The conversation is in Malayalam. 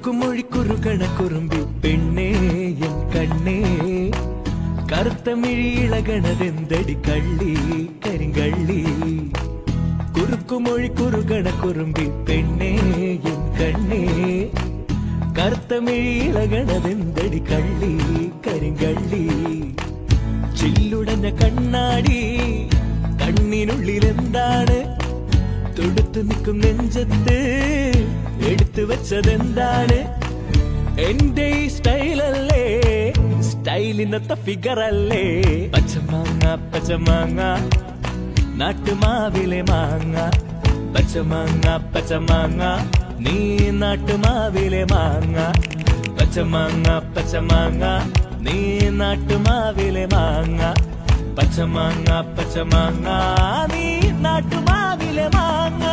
കുറുക്കുമൊഴി കുറുകണ കുറുമ്പി പെണ്ണേ എൻ കണ്ണേ കറുത്തമിഴി ഇളകണതെന്തടി കള്ളി കരിങ്കള്ളി കുറുക്കുമൊഴി കുറുകണ കുറുമ്പി പെണ്ണേ എൻ കണ്ണേ കറുത്തമിഴി ഇളകണതെന്തടി കള്ളി കരിങ്കള്ളി ചില്ലുടഞ്ഞ കണ്ണാടി കണ്ണിനുള്ളിലെന്താണ് തൊടുത്തു നിൽക്കും നെഞ്ചത്ത് എടുത്തു വെച്ചതെന്താണ് എന്റെ ഈ സ്റ്റൈലല്ലേ സ്റ്റൈലിനത്തെ ഫിഗറല്ലേ പച്ചമാങ്ങ പച്ചമാങ്ങ നാട്ടുമാവിലെ മാങ്ങ പച്ചമാങ്ങ പച്ചമാങ്ങ നീ നാട്ടുമാവിലെ മാങ്ങ പച്ചമാങ്ങ പച്ചമാങ്ങ നീ നാട്ടുമാവിലെ മാങ്ങ പച്ചമാങ്ങ പച്ചമാങ്ങ നീ നാട്ടുമാവിലെ മാങ്ങ